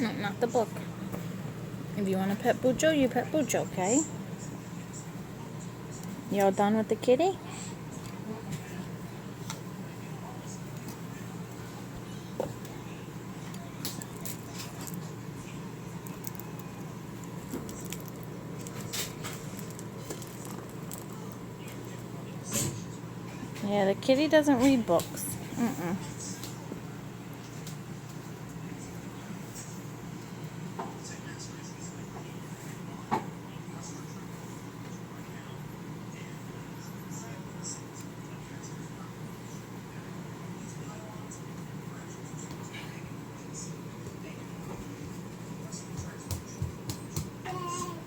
No, not the book. If you want to pet Bucho, you pet Bucho, okay? You all done with the kitty? Yeah, the kitty doesn't read books. Mm-mm.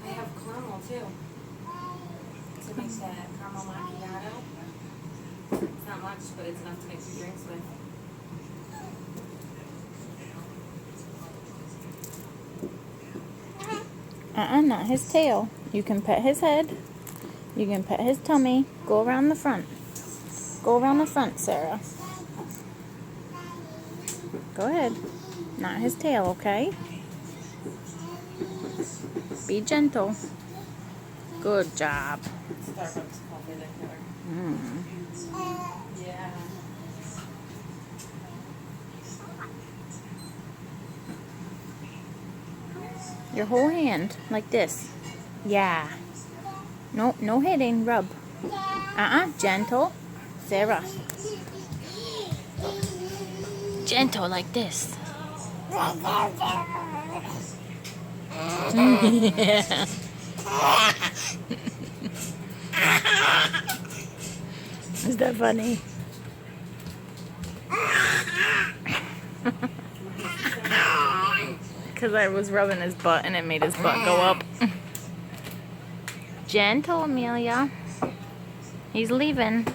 I have caramel too. To make that caramel macchiato. It's not much, but it's enough to make 2 drinks with. Not his tail. You can pet his head. You can pet his tummy. Go around the front. Go around the front, Sarah. Go ahead. Not his tail, okay? Be gentle. Good job. Starbucks coffee liquor. Yeah. Your whole hand, like this. Yeah. No hitting, rub. Gentle. Sarah. Gentle, like this. Yeah. Is that funny? Because I was rubbing his butt and it made his butt go up. Gentle, Amelia. He's leaving.